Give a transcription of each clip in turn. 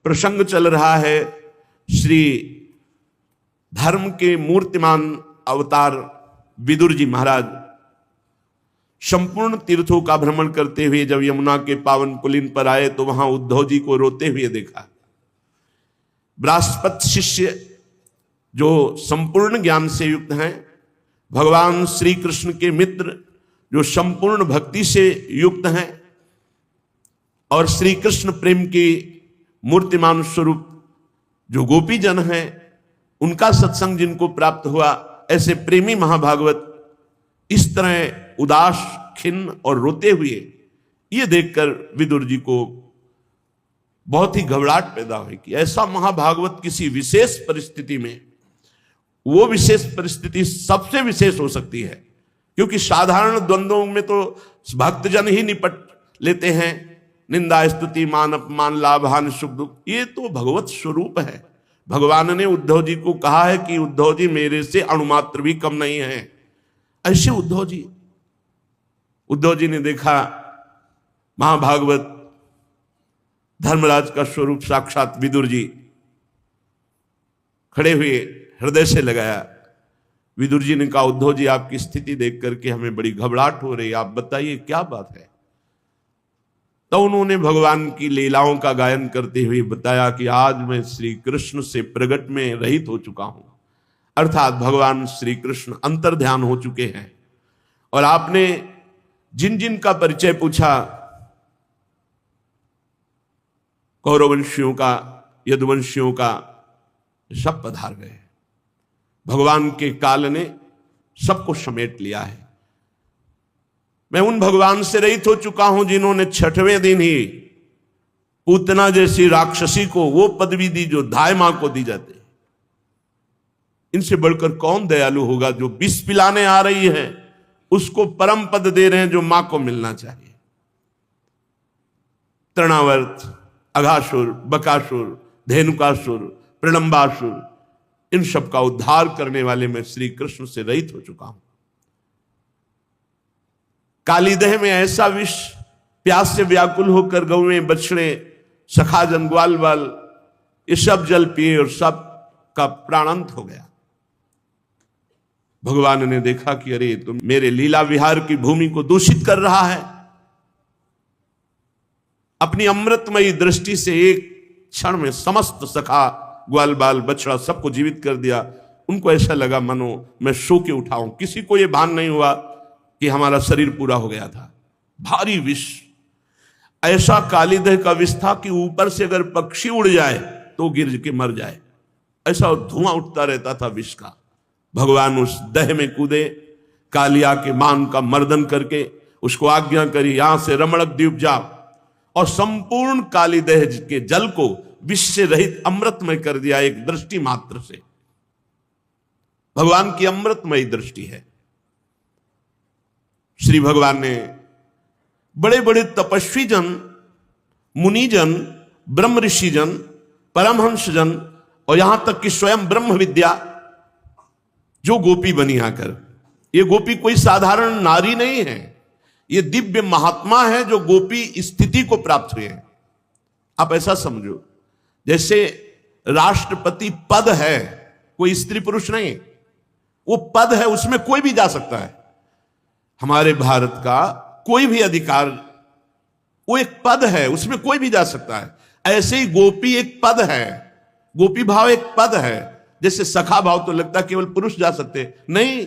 प्रसंग चल रहा है श्री धर्म के मूर्तिमान अवतार विदुर जी महाराज संपूर्ण तीर्थों का भ्रमण करते हुए जब यमुना के पावन पुलिन पर आए तो वहां उद्धव जी को रोते हुए देखा। बृहस्पति शिष्य जो संपूर्ण ज्ञान से युक्त हैं, भगवान श्री कृष्ण के मित्र जो संपूर्ण भक्ति से युक्त हैं और श्री कृष्ण प्रेम की मूर्तिमान स्वरूप जो गोपी जन हैं, उनका सत्संग जिनको प्राप्त हुआ, ऐसे प्रेमी महाभागवत इस तरह उदास, खिन्न और रोते हुए ये देखकर विदुर जी को बहुत ही घबराहट पैदा हुई कि ऐसा महाभागवत किसी विशेष परिस्थिति में, वो विशेष परिस्थिति सबसे विशेष हो सकती है, क्योंकि साधारण द्वंद्वों में तो भक्तजन ही निपट लेते हैं, निंदा स्तुति मान अपमान लाभ हानि सुख दुख, ये तो भगवत स्वरूप है। भगवान ने उद्धव जी को कहा है कि उद्धव जी मेरे से अणुमात्र भी कम नहीं है। ऐसे उद्धव जी ने देखा महाभागवत धर्मराज का स्वरूप साक्षात विदुर जी खड़े हुए, हृदय से लगाया। विदुर जी ने कहा, उद्धव जी आपकी स्थिति देख करके हमें बड़ी घबराहट हो रही है, आप बताइए क्या बात है। तो उन्होंने भगवान की लीलाओं का गायन करते हुए बताया कि आज मैं श्री कृष्ण से प्रगट में रहित हो चुका हूं, अर्थात भगवान श्री कृष्ण अंतर्ध्यान हो चुके हैं। और आपने जिन जिन का परिचय पूछा, कौरववंशियों का, यदुवंशियों का, सब पधार गए। भगवान के काल ने सबको समेट लिया है। मैं उन भगवान से रहित हो चुका हूं जिन्होंने छठवें दिन ही पूतना जैसी राक्षसी को वो पदवी दी जो धाय मां को दी जाती है। इनसे बढ़कर कौन दयालु होगा जो विष पिलाने आ रही है उसको परम पद दे रहे हैं जो मां को मिलना चाहिए। तृणावर्त, अघासुर, बकासुर, धेनुकासुर, प्रलंबासुर, इन सब का उद्धार करने वाले मैं श्री कृष्ण से रहित हो चुका हूं। कालीदह में ऐसा विष प्यास से व्याकुल होकर गौएं, बछड़े, सखाजन, ग्वाल बाल ये सब जल पिए और सब का प्राणांत हो गया। भगवान ने देखा कि अरे तुम मेरे लीला विहार की भूमि को दूषित कर रहा है। अपनी अमृतमयी दृष्टि से एक क्षण में समस्त सखा, ग्वाल बाल, बछड़ा सबको जीवित कर दिया। उनको ऐसा लगा मानो मैं सो के उठा हूं। किसी को यह भान नहीं हुआ कि हमारा शरीर पूरा हो गया था। भारी विष, ऐसा कालीदह का विष था कि ऊपर से अगर पक्षी उड़ जाए तो गिर के मर जाए, ऐसा धुआं उठता रहता था विष का। भगवान उस दह में कूदे, कालिया के मान का मर्दन करके उसको आज्ञा करी यहां से रमणक द्वीप जाओ, और संपूर्ण कालीदह के जल को विष से रहित अमृतमय कर दिया एक दृष्टि मात्र से। भगवान की अमृतमयी दृष्टि है। श्री भगवान ने बड़े बड़े तपस्वी जन, मुनिजन, ब्रह्म ऋषि जन, परमहंस जन और यहां तक कि स्वयं ब्रह्म विद्या जो गोपी बनी आकर, ये गोपी कोई साधारण नारी नहीं है, ये दिव्य महात्मा है जो गोपी स्थिति को प्राप्त हुए हैं। आप ऐसा समझो जैसे राष्ट्रपति पद है, कोई स्त्री पुरुष नहीं, वो पद है, उसमें कोई भी जा सकता है। हमारे भारत का कोई भी अधिकार, वो एक पद है, उसमें कोई भी जा सकता है। ऐसे ही गोपी एक पद है, गोपी भाव एक पद है। जैसे सखा भाव तो लगता केवल पुरुष जा सकते, नहीं,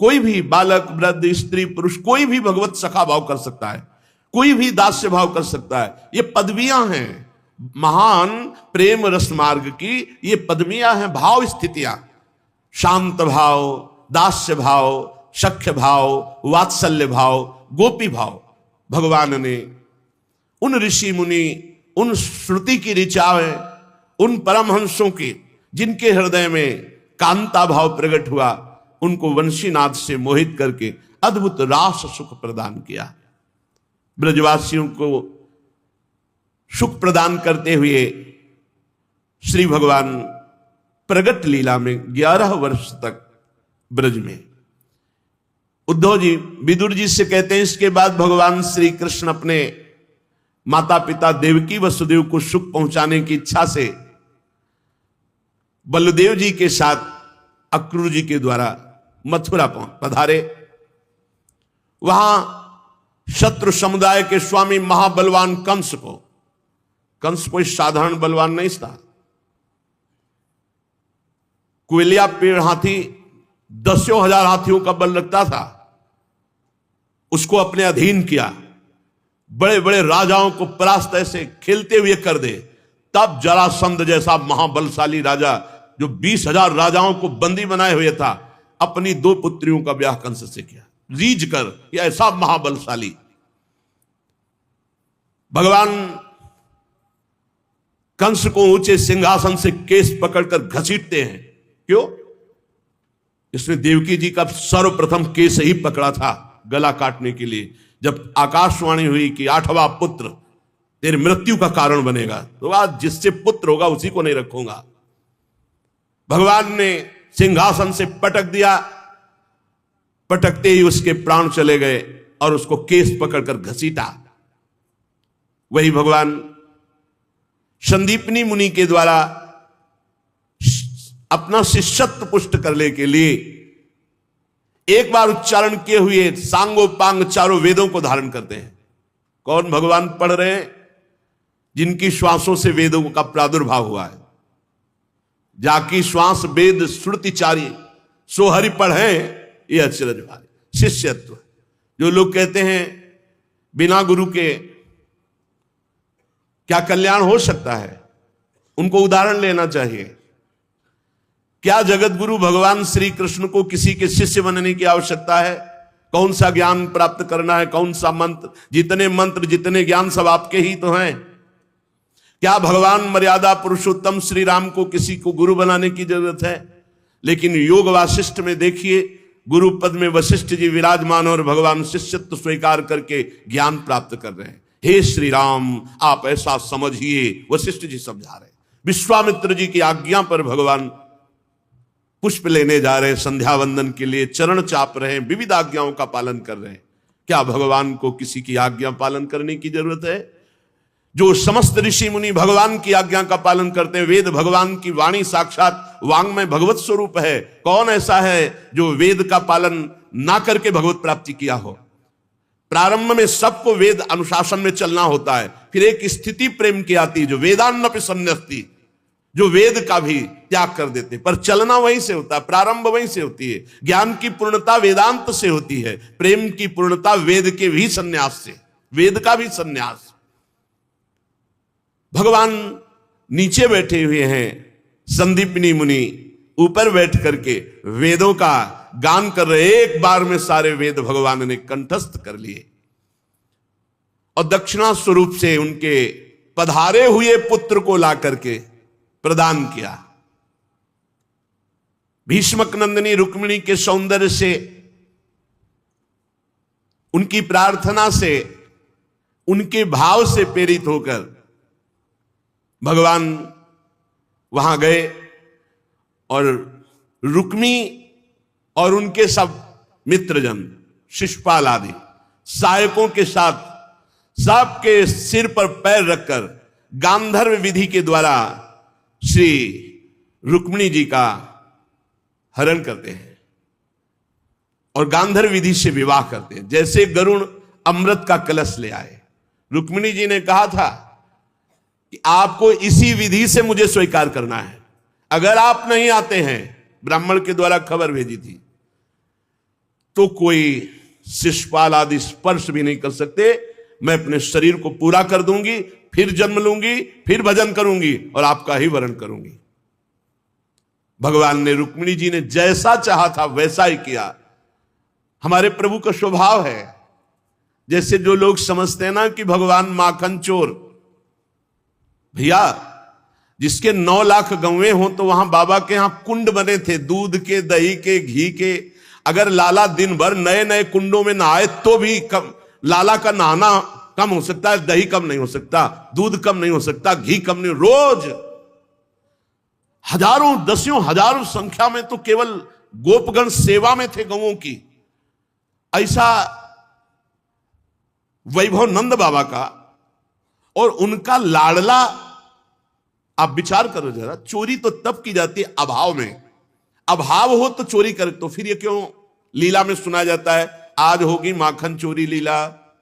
कोई भी बालक, वृद्ध, स्त्री, पुरुष, कोई भी भगवत सखा भाव कर सकता है, कोई भी दास्य भाव कर सकता है। ये पदवियां हैं, महान प्रेम रस मार्ग की ये पदवियां हैं, भाव स्थितियां। शांत भाव, दास्य भाव, सख्य भाव, वात्सल्य भाव, गोपी भाव। भगवान ने उन ऋषि मुनि, उन श्रुति की ऋचाएं, उन परमहंसों की जिनके हृदय में कांता भाव प्रकट हुआ, उनको वंशीनाद से मोहित करके अद्भुत रास सुख प्रदान किया। ब्रजवासियों को सुख प्रदान करते हुए श्री भगवान प्रगट लीला में 11 वर्ष तक ब्रज में। उद्धव जी विदुर जी से कहते हैं, इसके बाद भगवान श्री कृष्ण अपने माता पिता देवकी वसुदेव को सुख पहुंचाने की इच्छा से बलदेव जी के साथ अक्रूर जी के द्वारा मथुरा पधारे। वहां शत्रु समुदाय के स्वामी महाबलवान कंस कोई साधारण बलवान नहीं था। कुएलिया पेड़ हाथी 10,000 हाथियों का बल रखता था, उसको अपने अधीन किया, बड़े बड़े राजाओं को परास्त ऐसे खेलते हुए कर दे। तब जरासंध जैसा महाबलशाली राजा जो 20,000 राजाओं को बंदी बनाए हुए था, अपनी 2 पुत्रियों का ब्याह कंस से किया, रीझ कर। यह ऐसा महाबलशाली भगवान कंस को ऊंचे सिंहासन से केस पकड़कर घसीटते हैं। क्यों? इसने देवकी जी का सर्वप्रथम केस ही पकड़ा था गला काटने के लिए। जब आकाशवाणी हुई कि 8वां पुत्र तेरी मृत्यु का कारण बनेगा, तो आज जिससे पुत्र होगा उसी को नहीं रखूंगा। भगवान ने सिंहासन से पटक दिया, पटकते ही उसके प्राण चले गए और उसको केस पकड़कर घसीटा। वही भगवान संदीपनी मुनि के द्वारा अपना शिष्यत्व पुष्ट करने के लिए एक बार उच्चारण किए हुए सांगोपांग चारों वेदों को धारण करते हैं। कौन भगवान पढ़ रहे हैं? जिनकी श्वासों से वेदों का प्रादुर्भाव हुआ है। जाकी श्वास वेद श्रुतिचारी सो हरि पढ़े, ये अचरज भारी शिष्यत्व। जो लोग कहते हैं बिना गुरु के क्या कल्याण हो सकता है, उनको उदाहरण लेना चाहिए। क्या जगत गुरु भगवान श्री कृष्ण को किसी के शिष्य बनने की आवश्यकता है? कौन सा ज्ञान प्राप्त करना है, कौन सा मंत्र जितने ज्ञान सब आपके ही तो हैं। क्या भगवान मर्यादा पुरुषोत्तम श्री राम को किसी को गुरु बनाने की जरूरत है? लेकिन योग वासिष्ठ में देखिए, गुरु पद में वशिष्ठ जी विराजमान और भगवान शिष्यत्व स्वीकार करके ज्ञान प्राप्त कर रहे हैं। हे श्री राम, आप ऐसा समझिए, वशिष्ठ जी समझा रहे। विश्वामित्र जी की आज्ञा पर भगवान पुष्प लेने जा रहे हैं, संध्या वंदन के लिए चरण चाप रहे हैं, विविध आज्ञाओं का पालन कर रहे हैं। क्या भगवान को किसी की आज्ञा पालन करने की जरूरत है? जो समस्त ऋषि मुनि भगवान की आज्ञा का पालन करते हैं, वेद भगवान की वाणी साक्षात वांग्मय भगवत स्वरूप है। कौन ऐसा है जो वेद का पालन ना करके भगवत प्राप्ति किया हो? प्रारंभ में सबको वेद अनुशासन में चलना होता है, फिर एक स्थिति प्रेम की आती है जो वेदान्नपि सन्न्यस्ति, जो वेद का भी त्याग कर देते, पर चलना वहीं से होता है, प्रारंभ वहीं से होती है। ज्ञान की पूर्णता वेदांत से होती है, प्रेम की पूर्णता वेद के भी संन्यास से, वेद का भी संन्यास। भगवान नीचे बैठे हुए हैं, संदीपनी मुनि ऊपर बैठ करके वेदों का गान कर रहे। एक बार में सारे वेद भगवान ने कंठस्थ कर लिए और दक्षिणा स्वरूप से उनके पधारे हुए पुत्र को ला करके प्रदान किया। भीष्मक नंदिनी रुक्मिणी के सौंदर्य से, उनकी प्रार्थना से, उनके भाव से प्रेरित होकर भगवान वहां गए और रुक्मी और उनके सब मित्रजन, शिशुपाल आदि सहायकों के साथ सबके सिर पर पैर रखकर गांधर्व विधि के द्वारा श्री रुक्मिणी जी का हरण करते हैं और गांधर्व विधि से विवाह करते हैं। जैसे गरुण अमृत का कलश ले आए, रुक्मिणी जी ने कहा था कि आपको इसी विधि से मुझे स्वीकार करना है। अगर आप नहीं आते हैं, ब्राह्मण के द्वारा खबर भेजी थी, तो कोई शिशुपाल आदि स्पर्श भी नहीं कर सकते। मैं अपने शरीर को पूरा कर दूंगी, फिर जन्म लूंगी, फिर भजन करूंगी और आपका ही वरण करूंगी। भगवान ने, रुक्मिणी जी ने जैसा चाहा था वैसा ही किया। हमारे प्रभु का स्वभाव है, जैसे जो लोग समझते हैं ना कि भगवान माखन चोर, भैया जिसके 9 लाख गौवें हो तो वहां बाबा के यहां कुंड बने थे, दूध के, दही के, घी के। अगर लाला दिन भर नए नए कुंडों में नहाए तो भी कम, लाला का नहाना कम हो सकता है, दही कम नहीं हो सकता, दूध कम नहीं हो सकता, घी कम नहीं। रोज हजारों, दसियों हजारों संख्या में तो केवल गोपगण सेवा में थे गौओं की। ऐसा वैभव नंद बाबा का और उनका लाडला, आप विचार करो जरा, चोरी तो तब की जाती है अभाव में, अभाव हो तो चोरी करे। तो फिर ये क्यों लीला में सुना जाता है आज होगी माखन चोरी लीला,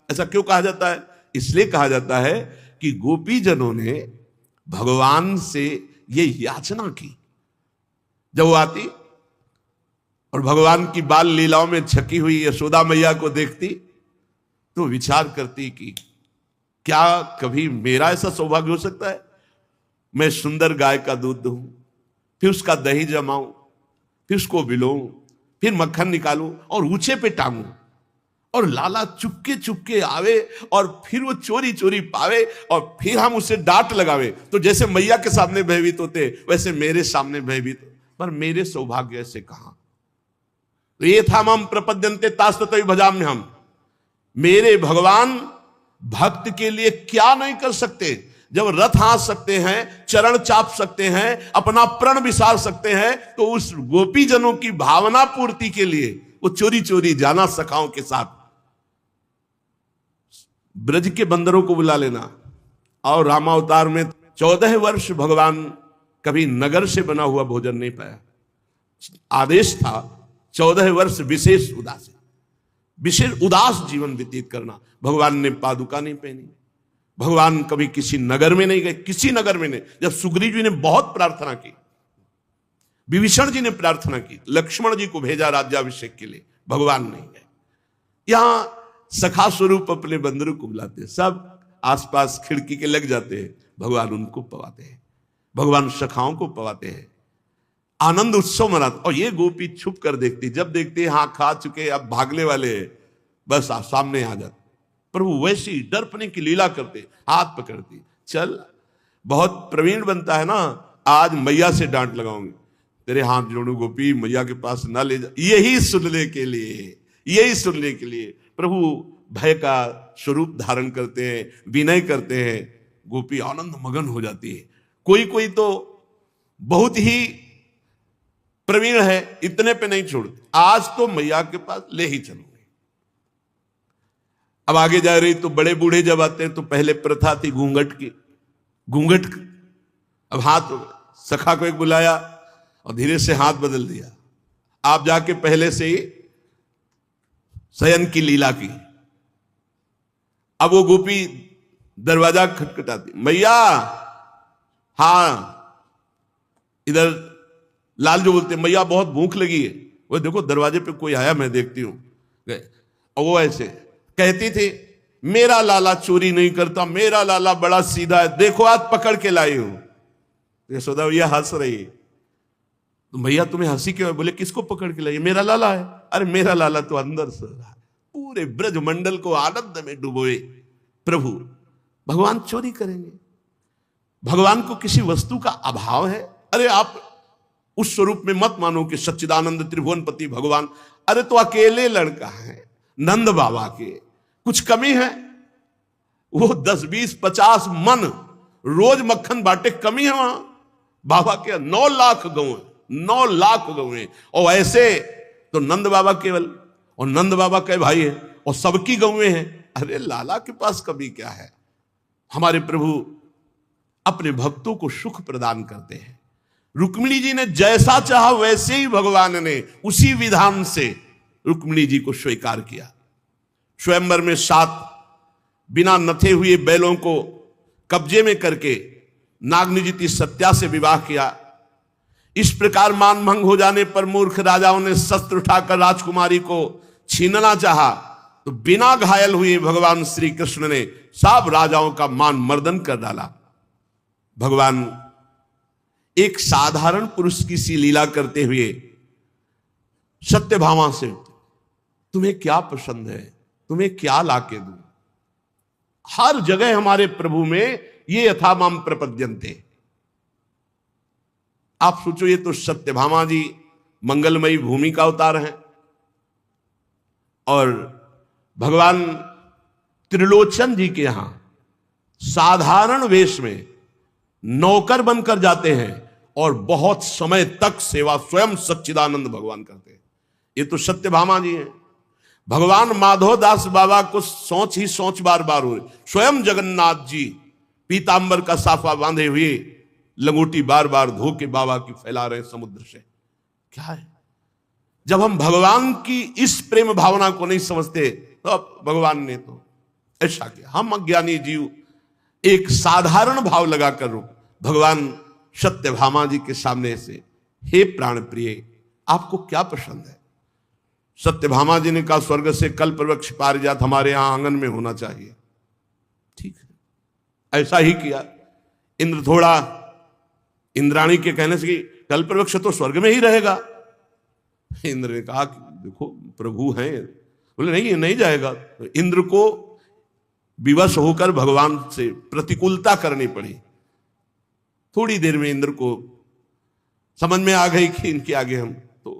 ऐसा क्यों कहा जाता है? इसलिए कहा जाता है कि गोपी जनों ने भगवान से ये याचना की। जब वो आती और भगवान की बाल लीलाओं में छकी हुई यशोदा मैया को देखती तो विचार करती कि क्या कभी मेरा ऐसा सौभाग्य हो सकता है, मैं सुंदर गाय का दूध दूं, फिर उसका दही जमाऊं, फिर उसको बिलोऊं, फिर मक्खन निकालूं और ऊंचे पे टांगूं, और लाला चुपके चुपके आवे और फिर वो चोरी चोरी पावे और फिर हम उसे डांट लगावे। तो जैसे मैया के सामने भयभीत होते वैसे मेरे सामने भयभीत, पर मेरे सौभाग्य से कहां। तो ये था मम प्रपद्यन्ते तास्ततै भजाम्य हम, मेरे भगवान भक्त के लिए क्या नहीं कर सकते। जब रथ हाँक सकते हैं, चरण चाप सकते हैं, अपना प्रण विसार सकते हैं, तो उस गोपी जनों की भावना पूर्ति के लिए वो चोरी चोरी जाना सखाओं के साथ ब्रज के बंदरों को बुला लेना। और रामावतार में 14 वर्ष भगवान कभी नगर से बना हुआ भोजन नहीं पाया। आदेश था 14 वर्ष विशेष उदास जीवन व्यतीत करना। भगवान ने पादुका नहीं पहनी, भगवान कभी किसी नगर में नहीं गए, किसी नगर में नहीं। जब सुग्रीव जी ने बहुत प्रार्थना की, विभीषण जी ने प्रार्थना की, लक्ष्मण जी को भेजा राज्याभिषेक के लिए, भगवान नहीं गए। यहां सखा स्वरूप अपने बंदरों को बुलाते, सब आसपास खिड़की के लग जाते हैं, भगवान उनको पवाते हैं, भगवान सखाओं को पवाते हैं, आनंद उत्सव मनाते। और ये गोपी छुप कर देखती, जब देखती हाँ खा चुके अब भागने वाले, बस सामने आ जाते। प्रभु वैसी डरपने की लीला करते, हाथ पकड़ती, चल बहुत प्रवीण बनता है ना, आज मैया से डांट लगाऊंगी, तेरे हाथ जोड़ू गोपी, मैया के पास ना ले जा। यही सुनने के लिए, यही सुनने के लिए प्रभु भय का स्वरूप धारण करते हैं, विनय करते हैं। गोपी आनंद मगन हो जाती है। कोई कोई तो बहुत ही प्रवीण है, इतने पे नहीं छोड़ती, आज तो मैया के पास ले ही चलूंगी। अब आगे जा रही तो बड़े बूढ़े जब आते हैं तो पहले प्रथा थी घूंघट की, घूंघट। अब हाथ, सखा को एक बुलाया और धीरे से हाथ बदल दिया, आप जाके पहले से ही शयन की लीला की। अब वो गोपी दरवाजा खटखटाती, मैया, हाँ इधर लाल जो बोलते, मैया बहुत भूख लगी है, वो देखो दरवाजे पे कोई आया, मैं देखती हूं। और वो ऐसे कहती थी, मेरा लाला चोरी नहीं करता, मेरा लाला बड़ा सीधा है, देखो आज पकड़ के लाई हूं। यशोदा भैया हंस रही, तो भैया तुम्हें हंसी क्यों है? बोले किसको पकड़ के लाई? मेरा लाला है। अरे मेरा लाला तो अंदर से रहा है, पूरे ब्रज मंडल को आनंद में डुबोए। प्रभु भगवान चोरी करेंगे? भगवान को किसी वस्तु का अभाव है? अरे आप उस स्वरूप में मत मानो कि सच्चिदानंद त्रिभुवनपति भगवान, अरे तो अकेले लड़का है नंद बाबा के, कुछ कमी है? वो 10, 20, 50 मन रोज मक्खन बांटे, कमी है वहां? बाबा के 9 लाख गौ, 9 लाख गौएं, और ऐसे तो नंद बाबा केवल, और नंद बाबा के भाई है और सबकी गौएं हैं। अरे लाला के पास कभी क्या है? हमारे प्रभु अपने भक्तों को सुख प्रदान करते हैं। रुक्मिणी जी ने जैसा चाहा वैसे ही भगवान ने उसी विधान से रुक्मिणी जी को स्वीकार किया। स्वयंवर में 7 बिना नथे हुए बैलों को कब्जे में करके नागनिजिति सत्या से विवाह किया। इस प्रकार मान भंग हो जाने पर मूर्ख राजाओं ने शस्त्र उठाकर राजकुमारी को छीनना चाहा, तो बिना घायल हुए भगवान श्री कृष्ण ने सब राजाओं का मान मर्दन कर डाला। भगवान एक साधारण पुरुष की सी लीला करते हुए सत्यभामा से, तुम्हें क्या पसंद है, तुम्हें क्या लाके दूं? हर जगह हमारे प्रभु में ये यथामाम प्रपद्यन्ते। आप सोचो, ये तो सत्यभामा जी मंगलमयी भूमि का अवतार है, और भगवान त्रिलोचन जी के यहां साधारण वेश में नौकर बनकर जाते हैं और बहुत समय तक सेवा स्वयं सच्चिदानंद भगवान करते हैं। ये तो सत्यभामा जी हैं। भगवान माधवदास बाबा को सोच ही सोच बार बार हो रही, स्वयं जगन्नाथ जी पीतांबर का साफा बांधे हुए लंगोटी बार बार धो के बाबा की फैला रहे समुद्र से। क्या है? जब हम भगवान की इस प्रेम भावना को नहीं समझते तो अब भगवान ने तो ऐसा किया। हम अज्ञानी जीव एक साधारण भाव लगाकर भगवान सत्यभामा जी के सामने से, हे प्राण प्रिय आपको क्या पसंद है? सत्यभामा जी ने कहा, स्वर्ग से कल्प वृक्ष पारिजात हमारे यहां आंगन में होना चाहिए। ठीक है, ऐसा ही किया। इंद्र थोड़ा इंद्राणी के कहने से कि कल्प वृक्ष तो स्वर्ग में ही रहेगा। इंद्र ने कहा कि देखो प्रभु हैं, बोले नहीं ये नहीं जाएगा। तो इंद्र को विवश होकर भगवान से प्रतिकूलता करनी पड़ी। थोड़ी देर में इंद्र को समझ में आ गई कि इनके आगे हम तो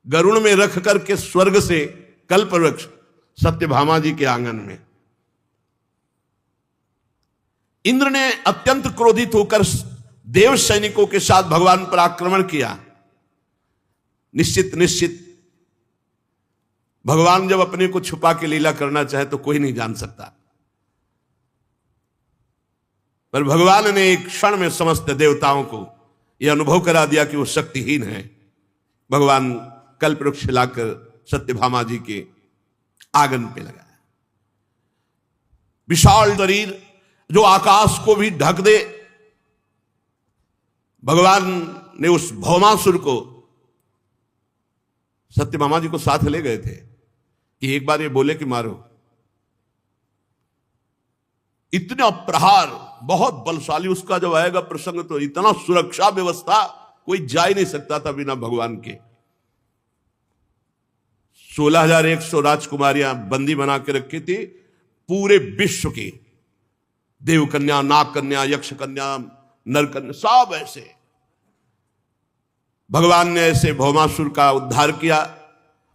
गरुड़ में रख करके स्वर्ग से कल्प वृक्ष सत्यभामा जी के आंगन में। इंद्र ने अत्यंत क्रोधित होकर देव सैनिकों के साथ भगवान पर आक्रमण किया। निश्चित भगवान जब अपने को छुपा के लीला करना चाहे तो कोई नहीं जान सकता, पर भगवान ने एक क्षण में समस्त देवताओं को यह अनुभव करा दिया कि वो शक्तिहीन है। भगवान कल्पवृक्ष लाकर सत्यभामा जी के आंगन पे लगाया। विशाल शरीर जो आकाश को भी ढक दे, भगवान ने उस भौमासुर को सत्यभामा जी को साथ ले गए थे कि एक बार ये बोले कि मारो। इतना प्रहार, बहुत बलशाली उसका जब आएगा प्रसंग तो इतना सुरक्षा व्यवस्था कोई जा ही नहीं सकता था बिना भगवान के। 16,100 राजकुमारियां बंदी बना के रखी थी, पूरे विश्व की देव कन्या, नाग कन्या, यक्ष कन्या, नर कन्या, सब ऐसे। भगवान ने ऐसे भौमासुर का उद्धार किया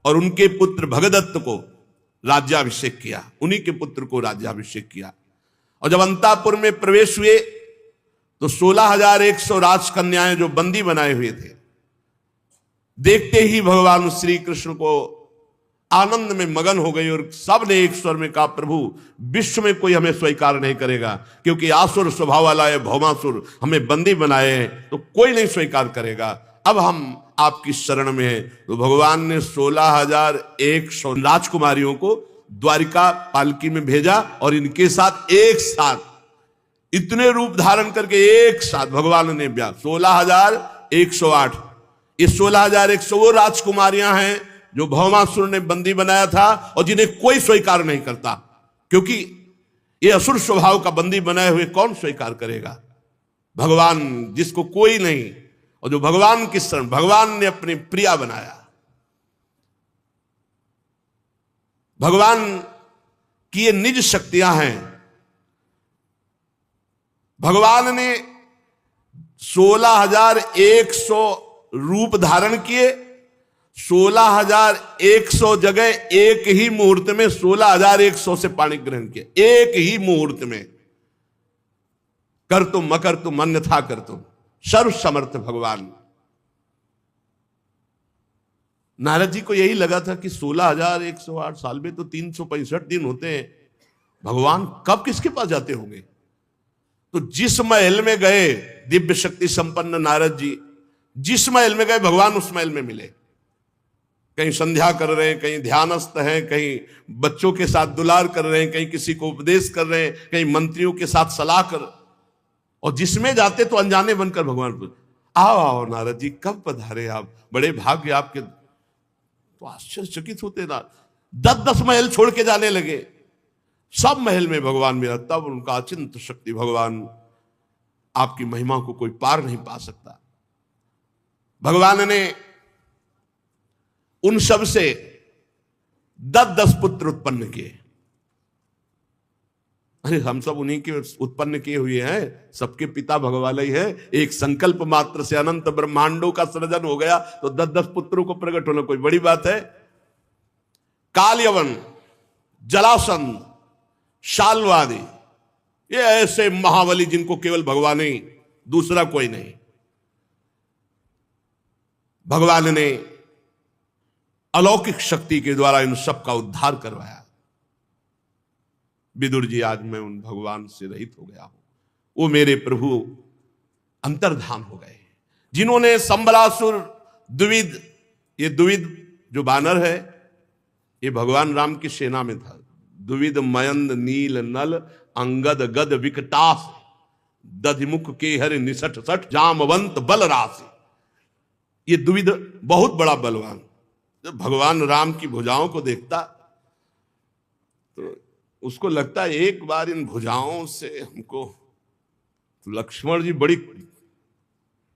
और उनके पुत्र भगदत्त को राज्याभिषेक किया, उन्हीं के पुत्र को राज्याभिषेक किया। और जब अंतापुर में प्रवेश हुए तो 16,100 राजकन्याएं जो बंदी बनाए हुए थे, देखते ही भगवान श्री कृष्ण को आनंद में मगन हो गई और सब ने एक स्वर में कहा, प्रभु विश्व में कोई हमें स्वीकार नहीं करेगा, क्योंकि आसुर स्वभाव वाला है भौमासुर, हमें बंदी बनाए हैं तो कोई नहीं स्वीकार करेगा। अब हम आपकी शरण में हैं। तो भगवान ने 16,100 राजकुमारियों को द्वारिका पालकी में भेजा और इनके साथ एक साथ इतने रूप धारण करके एक साथ भगवान ने ब्याह 16,108। ये 16,100 वो राजकुमारियां हैं जो भौमासुर ने बंदी बनाया था और जिन्हें कोई स्वीकार नहीं करता, क्योंकि ये असुर स्वभाव का बंदी बनाए हुए कौन स्वीकार करेगा? भगवान जिसको कोई नहीं, और जो भगवान की शरण, भगवान ने अपनी प्रिया बनाया। भगवान की ये निज शक्तियां हैं। भगवान ने 16,100 रूप धारण किए, 16,100 जगह एक ही मुहूर्त में 16,100 से पाणी ग्रहण किया, एक ही मुहूर्त में। कर तुम मकर तुम अन्यथा कर तुम, सर्व समर्थ भगवान। नारद जी को यही लगा था कि 16,108 साल में तो 365 दिन होते हैं, भगवान कब किसके पास जाते होंगे? तो जिस महल में गए दिव्य शक्ति संपन्न नारद जी, जिस महल में गए भगवान उस महल में मिले। कहीं संध्या कर रहे हैं, कहीं ध्यानस्थ हैं, कहीं बच्चों के साथ दुलार कर रहे हैं, कहीं किसी को उपदेश कर रहे हैं, कहीं मंत्रियों के साथ सलाह कर, और जिसमें जाते तो अनजाने बनकर भगवान को आओ आओ नारद जी कब पधारे आप, बड़े भाग्य आपके। तो आश्चर्यचकित होते ना, 10-10 महल छोड़ के जाने लगे, सब महल में भगवान मिला। तब उनका अचिंत शक्ति, भगवान आपकी महिमा को कोई पार नहीं पा सकता। भगवान ने उन सब से 10-10 पुत्र उत्पन्न किए। अरे हम सब उन्हीं के उत्पन्न किए हुए हैं, सबके पिता भगवान ही है। एक संकल्प मात्र से अनंत ब्रह्मांडों का सृजन हो गया, तो 10-10 पुत्रों को प्रकट होना कोई बड़ी बात है? कालयवन, जलासंध, शाल्वादि, ये ऐसे महाबली जिनको केवल भगवान ही, दूसरा कोई नहीं। भगवान ने अलौकिक शक्ति के द्वारा इन सब का उद्धार करवाया। विदुर जी, आज मैं उन भगवान से रहित हो गया हूं, वो मेरे प्रभु अंतर्धान हो गए। जिन्होंने संबलासुर द्विविद, ये द्विविद जो बानर है ये भगवान राम की सेना में था। द्विविद मयंद नील नल अंगद गद विकटास दधिमुख के हर निसठ सठ जामवंत बल राशि। ये द्विविद बहुत बड़ा बलवान। जब भगवान राम की भुजाओं को देखता तो उसको लगता है एक बार इन भुजाओं से हमको, तो लक्ष्मण जी बड़ी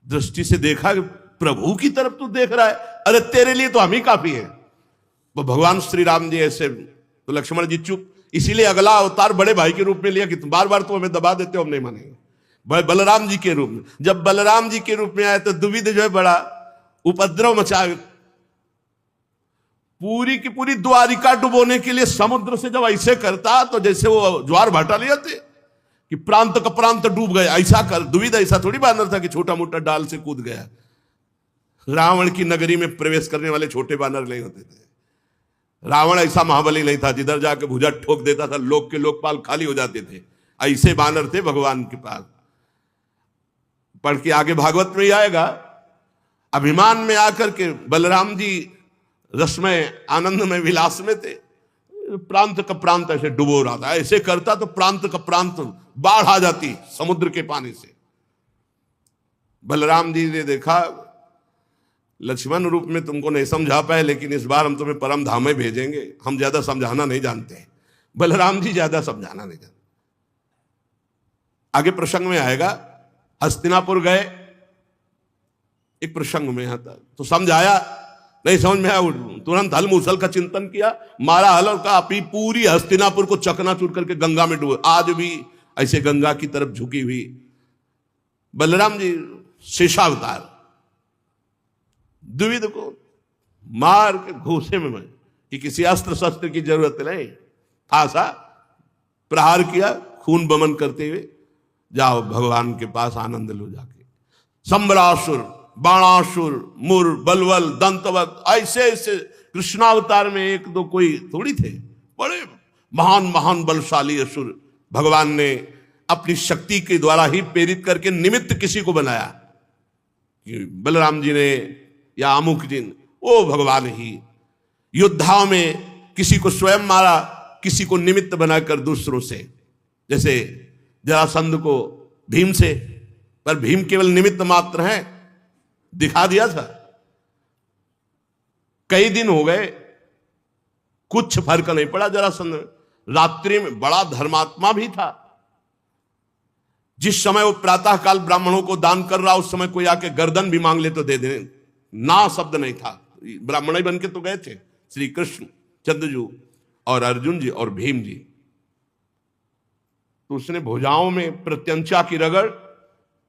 दृष्टि से देखा कि प्रभु की तरफ तू देख रहा है, अरे तेरे लिए तो हम ही काफी है। वो भगवान श्री राम जी ऐसे, तो लक्ष्मण जी चुप। इसीलिए अगला अवतार बड़े भाई के रूप में लिया कि तुम बार बार तो हमें दबा देते हो, हम नहीं मानेंगे। बलराम जी के रूप में, जब बलराम जी के रूप में आए तो द्विविद जो है बड़ा उपद्रव मचा। पूरी की पूरी द्वारिका डुबोने के लिए समुद्र से जब ऐसे करता तो जैसे वो ज्वार भाटा ले जाते कि प्रांत का प्रांत डूब गए, ऐसा कर। द्विविद ऐसा थोड़ी बानर था कि छोटा मोटा डाल से कूद गया। रावण की नगरी में प्रवेश करने वाले छोटे बानर नहीं होते थे। रावण ऐसा महाबली नहीं था जिधर जाके भुजा ठोक देता था लोक के लोकपाल खाली हो जाते थे। ऐसे बानर थे भगवान के पास। पढ़ के आगे भागवत में ही आएगा। अभिमान में आकर के बलराम जी रस में आनंद में विलास में थे, प्रांत का प्रांत ऐसे डुबो रहा था। ऐसे करता तो प्रांत का प्रांत बाढ़ आ जाती समुद्र के पानी से। बलराम जी ने देखा लक्ष्मण रूप में तुमको नहीं समझा पाए, लेकिन इस बार हम तुम्हें परम धाम में भेजेंगे। हम ज्यादा समझाना नहीं जानते। बलराम जी ज्यादा समझाना नहीं जानते। आगे प्रसंग में आएगा, हस्तिनापुर गए, एक प्रसंग में आता तो समझाया, नहीं समझ में आया, तुरंत हल मूसल का चिंतन किया, मारा हल और कहा पूरी हस्तिनापुर को चकनाचूर करके गंगा में डूबे। आज भी ऐसे गंगा की तरफ झुकी हुई बलराम जी शेषावतार द्विविद को मार के घूसे में कि किसी अस्त्र शस्त्र की जरूरत नहीं, फांसा प्रहार किया, खून बमन करते हुए जाओ भगवान के पास आनंद लो जाके। संबरासुर, बाणासुर, मुर, बलवल, दंतवत, ऐसे ऐसे कृष्णावतार में एक दो कोई थोड़ी थे, बड़े महान महान बलशाली असुर भगवान ने अपनी शक्ति के द्वारा ही प्रेरित करके निमित्त किसी को बनाया। बलराम जी ने या अमुक जी ने, वो भगवान ही योद्धाओं में किसी को स्वयं मारा, किसी को निमित्त बनाकर दूसरों से। जैसे जरासंध को भीम से, पर भीम केवल निमित्त मात्र हैं, दिखा दिया था। कई दिन हो गए, कुछ फर्क नहीं पड़ा जरासंध में। रात्रि में बड़ा धर्मात्मा भी था। जिस समय वो प्रातः काल ब्राह्मणों को दान कर रहा, उस समय कोई आके गर्दन भी मांग ले तो दे दे, ना शब्द नहीं था। ब्राह्मण ही बन के तो गए थे श्री कृष्ण, चंद्रजू और अर्जुन जी और भीम जी। तो उसने भुजाओं में प्रत्यंचा की रगड़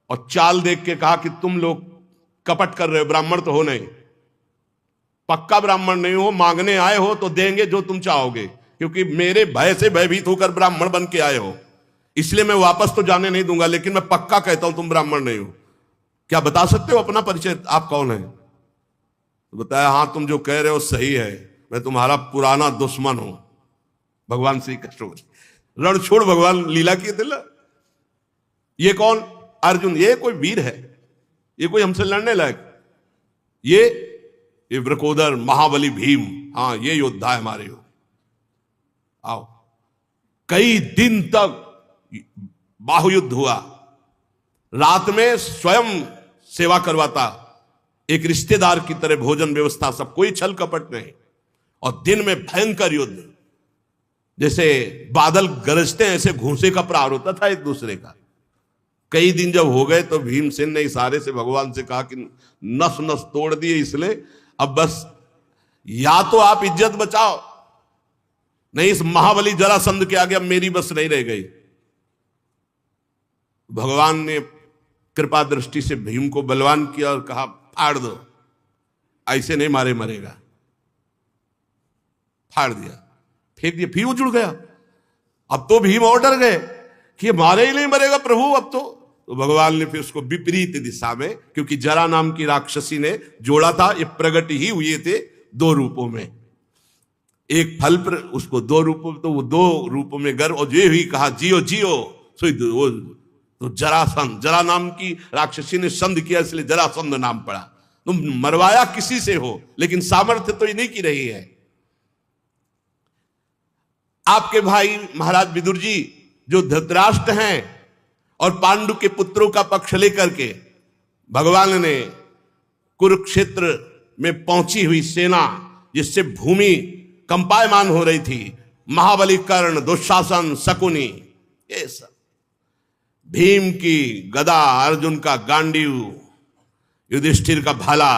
और चाल देख के कहा कि तुम लोग कपट कर रहे हो, ब्राह्मण तो हो नहीं, पक्का ब्राह्मण नहीं हो, मांगने आए हो तो देंगे जो तुम चाहोगे, क्योंकि मेरे भय से भयभीत होकर ब्राह्मण बन के आए हो, इसलिए मैं वापस तो जाने नहीं दूंगा, लेकिन मैं पक्का कहता हूं तुम ब्राह्मण नहीं हो। क्या बता सकते हो अपना परिचय, आप कौन है? तो बताया, हाँ तुम जो कह रहे हो सही है, मैं तुम्हारा पुराना दुश्मन हूं। भगवान श्री कृष्ण रण छोड़ भगवान लीला किए थे। ये कौन? अर्जुन। ये कोई वीर है, ये कोई हमसे लड़ने लायक? ये वृकोदर महाबली भीम, हाँ ये योद्धा है हमारे हो। आओ। कई दिन तक बाहुयुद्ध हुआ। रात में स्वयं सेवा करवाता, एक रिश्तेदार की तरह भोजन व्यवस्था, सब कोई छल कपट नहीं। और दिन में भयंकर युद्ध, जैसे बादल गरजते हैं ऐसे घूंसे का प्रहार होता था एक दूसरे का। कई दिन जब हो गए तो भीमसेन ने इशारे से भगवान से कहा कि नस नस तोड़ दिए, इसलिए अब बस या तो आप इज्जत बचाओ, नहीं इस महाबली जरासंध के आगे अब मेरी बस नहीं रह गई। भगवान ने कृपा दृष्टि से भीम को बलवान किया और कहा फाड़ दो, ऐसे नहीं मारे मरेगा। फाड़ दिया, फेंक दिया, फिर वो जुड़ गया। अब तो भीम और डर गए कि मारे ही नहीं मरेगा प्रभु अब तो भगवान ने फिर उसको विपरीत दिशा में, क्योंकि जरा नाम की राक्षसी ने जोड़ा था, ये प्रगट ही हुए थे दो रूपों में, एक फल पर उसको दो रूपों, तो वो दो रूपों में गर्व, और ये ही कहा जियो जियो, सो वो तो जरासंध, जरा नाम की राक्षसी ने संध किया इसलिए जरासंध नाम पड़ा। तुम मरवाया किसी से हो, लेकिन सामर्थ्य तो इन्हीं की रही है। आपके भाई महाराज विदुर जी जो धृतराष्ट्र हैं और पांडु के पुत्रों का पक्ष लेकर के भगवान ने कुरुक्षेत्र में पहुंची हुई सेना, जिससे भूमि कंपायमान हो रही थी, महाबली कर्ण, दुशासन, शकुनी, ये सब, भीम की गदा, अर्जुन का गांडीव, युधिष्ठिर का भाला,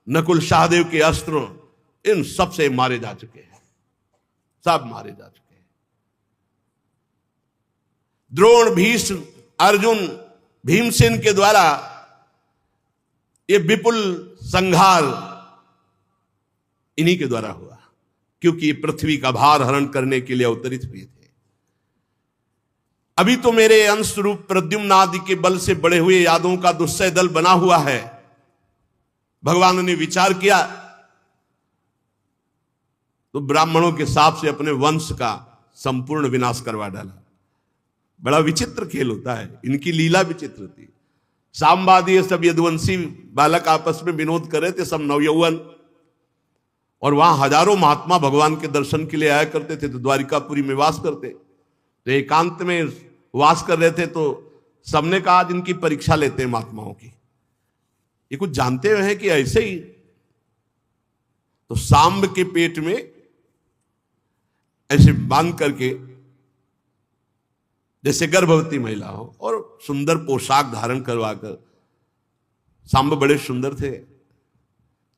नकुल सहदेव के अस्त्र, इन सब से मारे जा चुके हैं, सब मारे जा चुके हैं। द्रोण, भीष्म, अर्जुन, भीमसेन के द्वारा ये विपुल संहार इन्हीं के द्वारा हुआ, क्योंकि ये पृथ्वी का भार हरण करने के लिए अवतरित हुए थे। अभी तो मेरे अंश रूप प्रद्युम्न आदि के बल से बड़े हुए यादवों का दुस्सह दल बना हुआ है। भगवान ने विचार किया तो ब्राह्मणों के साप से अपने वंश का संपूर्ण विनाश करवा डाला। बड़ा विचित्र खेल होता है, इनकी लीला विचित्र थी। सामवादी सब यदुवंशी बालक आपस में विनोद कर रहे थे, सब नवयौवन, और वहां हजारों महात्मा भगवान के दर्शन के लिए आया करते थे। तो द्वारिकापुरी में वास करते, तो एकांत में वास कर रहे थे, तो सबने कहा आज इनकी परीक्षा लेते हैं महात्माओं की, ये कुछ जानते हुए हैं कि ऐसे ही। तो सांब के पेट में ऐसे बांध करके, जैसे गर्भवती महिला हो, और सुंदर पोशाक धारण करवाकर, सांब बड़े सुंदर थे,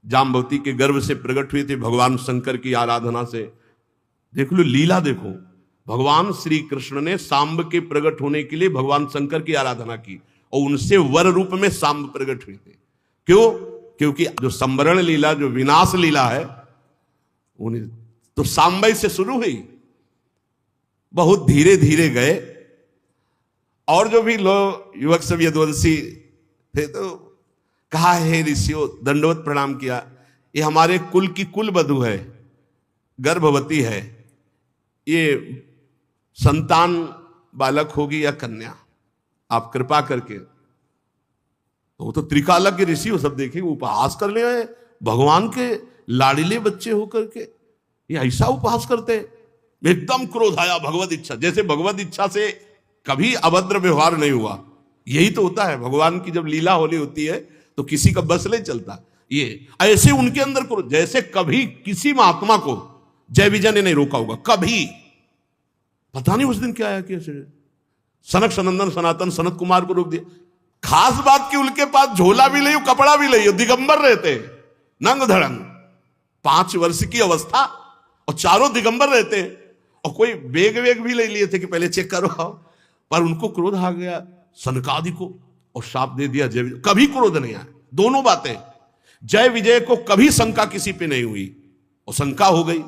जाम्बवती के गर्भ से प्रकट हुए थे भगवान शंकर की आराधना से। देख लो लीला, देखो भगवान श्री कृष्ण ने सांब के प्रकट होने के लिए भगवान शंकर की आराधना की, और उनसे वर रूप में सांब प्रकट हुए थे। क्यों? क्योंकि जो संवरण लीला, जो विनाश लीला है, उन्हें तो सांबई से शुरू हुई, बहुत धीरे धीरे गए। और जो भी लोग युवक सब यदुवंशी थे, तो कहा हे ऋषियों, दंडवत प्रणाम किया, ये हमारे कुल की कुल वधू है, गर्भवती है, ये संतान बालक होगी या कन्या, आप कृपा करके। तो वो तो त्रिकालज्ञ के ऋषि वो सब देखे, उपहास कर ले भगवान के लाड़िले बच्चे होकर के, ये ऐसा उपहास करते। एकदम क्रोध आया, भगवत इच्छा, जैसे भगवत इच्छा से कभी अभद्र व्यवहार नहीं हुआ। यही तो होता है, भगवान की जब लीला होली होती है तो किसी का बस नहीं चलता। ये ऐसे उनके अंदर क्रोध, जैसे कभी किसी महात्मा को जय विजय ने नहीं रोका होगा, कभी। पता नहीं उस दिन क्या आया कि सनक सनंदन सनातन सनत कुमार को रोक दिया। खास बात कि उनके पास झोला भी नहीं, कपड़ा भी नहीं, दिगंबर रहते, नंग धड़ंग, 5 वर्ष की अवस्था, और चारों दिगंबर रहते, और कोई बेग वेग भी ले लिए थे कि पहले चेक करो आओ। पर उनको क्रोध आ गया सनकादि को, और शाप दे दिया जय विजय। कभी क्रोध नहीं आया, दोनों बातें। जय विजय को कभी शंका किसी पे नहीं हुई, और शंका हो गई,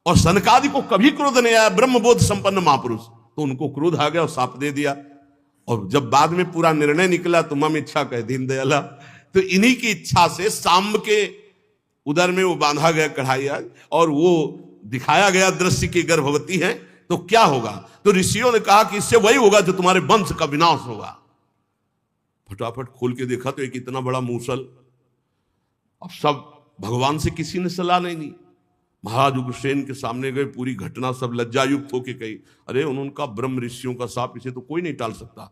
और सनकादि को कभी क्रोध नहीं आया, ब्रह्मबोध संपन्न महापुरुष, तो उनको क्रोध आ गया और शाप दे दिया। और जब बाद में पूरा निर्णय निकला तो मम इच्छा कह दीन दयाला, तो इन्हीं की इच्छा से सांब के उदर में वो बांधा गया कढ़ाइया, और वो दिखाया गया दृश्य की गर्भवती है। तो क्या होगा? तो ऋषियों ने कहा कि इससे वही होगा जो तुम्हारे वंश का विनाश होगा। फटाफट खोल के देखा तो एक इतना बड़ा मूसल। अब सब भगवान से किसी ने सलाह नहीं ली, महाराज उग्रसेन के सामने गए, पूरी घटना सब लज्जायुक्त होके कही। अरे उनका ब्रह्म ऋषियों का साप, इसे तो कोई नहीं टाल सकता।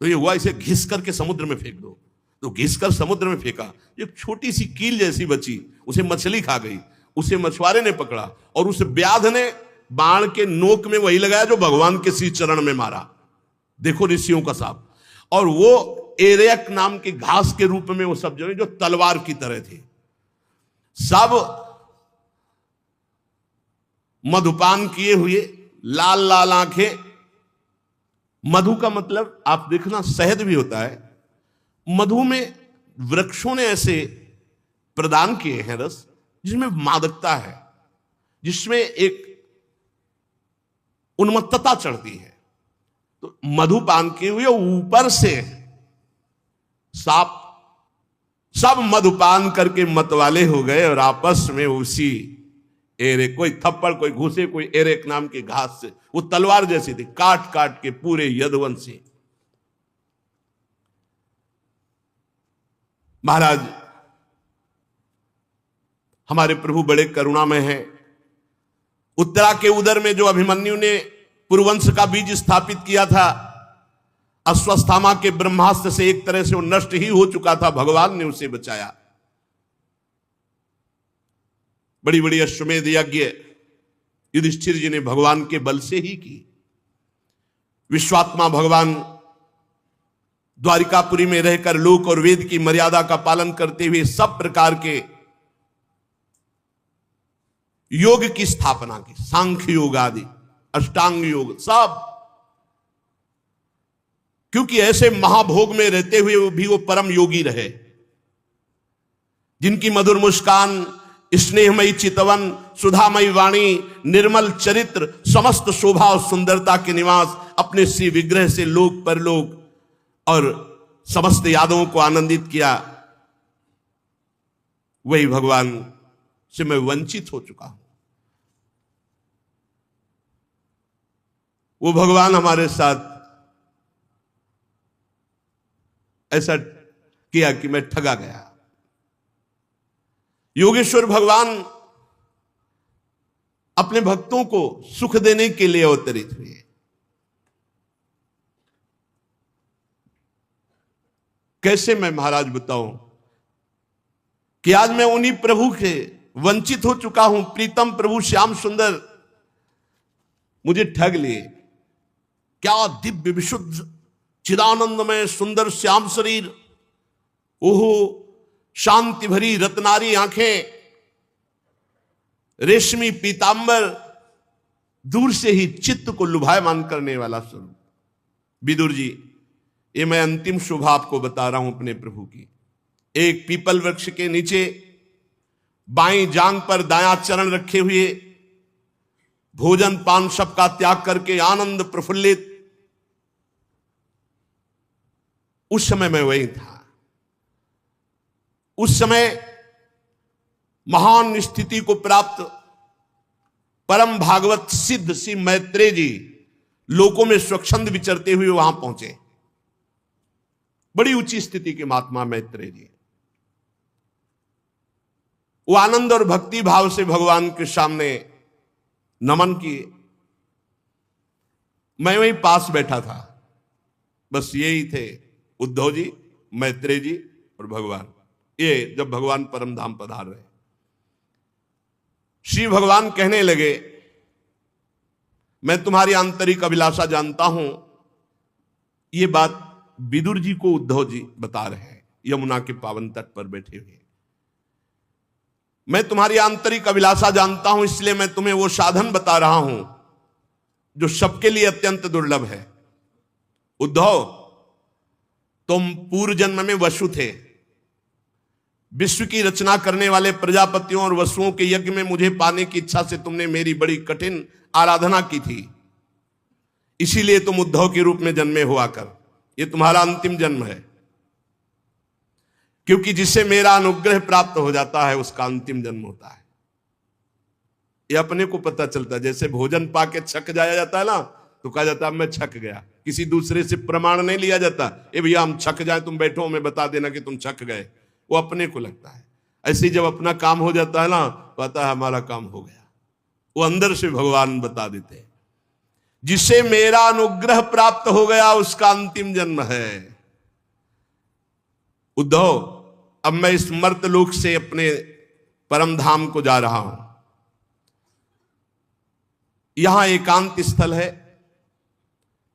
तो ये हुआ, इसे घिस करके समुद्र में फेंक दो। तो घिस कर समुद्र में फेंका, एक छोटी सी कील जैसी बची, उसे मछली खा गई, उसे मछुआरे ने पकड़ा, और उस व्याध ने बाण के नोक में वही लगाया जो भगवान के श्री चरण में मारा। देखो ऋषियों का साप। और वो एरेक नाम की घास के रूप में वो सब जो तलवार की तरह थी। सब मधुपान किए हुए, लाल लाल आंखें। मधु का मतलब आप देखना शहद भी होता है। मधु में वृक्षों ने ऐसे प्रदान किए हैं रस, जिसमें मादकता है, जिसमें एक उन्मत्तता चढ़ती है। तो मधुपान किए हुए ऊपर से सांप, सब मधुपान करके मतवाले हो गए, और आपस में उसी एरेक, कोई थप्पड़, कोई घुसे, कोई एरेक नाम की घास से, वो तलवार जैसी थी, काट काट के पूरे यदुवंशी महाराज हमारे प्रभु बड़े करुणामय हैं। उत्तरा के उदर में जो अभिमन्यु ने पुरुवंश का बीज स्थापित किया था, अश्वत्थामा के ब्रह्मास्त्र से एक तरह से वो नष्ट ही हो चुका था, भगवान ने उसे बचाया। बड़ी बड़ी अश्वमेध यज्ञ युधिष्ठिर जी ने भगवान के बल से ही की। विश्वात्मा भगवान द्वारिकापुरी में रहकर लोक और वेद की मर्यादा का पालन करते हुए सब प्रकार के योग की स्थापना की, सांख्य योग आदि, अष्टांग योग सब, क्योंकि ऐसे महाभोग में रहते हुए भी वो परम योगी रहे, जिनकी मधुर मुस्कान, स्नेहमयी चितवन, सुधामयी वाणी, निर्मल चरित्र, समस्त शोभा और सुंदरता के निवास, अपने श्री विग्रह से लोक परलोक और समस्त यादवों को आनंदित किया। वही भगवान से मैं वंचित हो चुका हूं। वो भगवान हमारे साथ ऐसा किया कि मैं ठगा गया। योगेश्वर भगवान अपने भक्तों को सुख देने के लिए अवतरित हुए। कैसे मैं महाराज बताऊं कि आज मैं उन्हीं प्रभु से वंचित हो चुका हूं। प्रीतम प्रभु श्याम सुंदर मुझे ठग लिए। क्या दिव्य विशुद्ध चिदानंदमय सुंदर श्याम शरीर, ओहो शांति भरी रत्नारी आंखें, रेशमी पीतांबर, दूर से ही चित्त को लुभायमान करने वाला स्वरूप। विदुर जी, ये मैं अंतिम शोभा आपको बता रहा हूं अपने प्रभु की। एक पीपल वृक्ष के नीचे बाईं जांग पर दायां चरण रखे हुए, भोजन पान सब का त्याग करके आनंद प्रफुल्लित, उस समय मैं वही था। उस समय महान स्थिति को प्राप्त परम भागवत सिद्ध श्री मैत्रेय जी लोकों में स्वच्छंद विचरते हुए वहां पहुंचे। बड़ी ऊंची स्थिति के महात्मा मैत्रेय जी, वो आनंद और भक्ति भाव से भगवान के सामने नमन किए। मैं वहीं पास बैठा था, बस यही थे उद्धव जी, मैत्रेय जी और भगवान। ये जब भगवान परम धाम पधार रहे, श्री भगवान कहने लगे, मैं तुम्हारी आंतरिक अभिलाषा जानता हूं। ये बात विदुर जी को उद्धव जी बता रहे हैं, यमुना के पावन तट पर बैठे हुए। मैं तुम्हारी आंतरिक अभिलाषा जानता हूं, इसलिए मैं तुम्हें वो साधन बता रहा हूं जो सबके लिए अत्यंत दुर्लभ है। उद्धव, तुम पूर्व जन्म में वसु थे। विश्व की रचना करने वाले प्रजापतियों और वसुओं के यज्ञ में मुझे पाने की इच्छा से तुमने मेरी बड़ी कठिन आराधना की थी। इसीलिए तुम उद्धव के रूप में जन्मे हुआ कर। यह तुम्हारा अंतिम जन्म है, क्योंकि जिसे मेरा अनुग्रह प्राप्त हो जाता है उसका अंतिम जन्म होता है। यह अपने को पता चलता है। जैसे भोजन पाके छक जाया जाता है ना, तो कहा जाता है मैं छक गया। किसी दूसरे से प्रमाण नहीं लिया जाता, ए भैया हम छक जाए, तुम बैठो हमें बता देना कि तुम छक गए। वो अपने को लगता है। ऐसे जब अपना काम हो जाता है ना, पता है हमारा काम हो गया। वो अंदर से भगवान बता देते हैं, जिसे मेरा अनुग्रह प्राप्त हो गया उसका अंतिम जन्म है। उद्धव, अब मैं इस मर्तलोक से अपने परम धाम को जा रहा हूं। यहां एकांत स्थल है।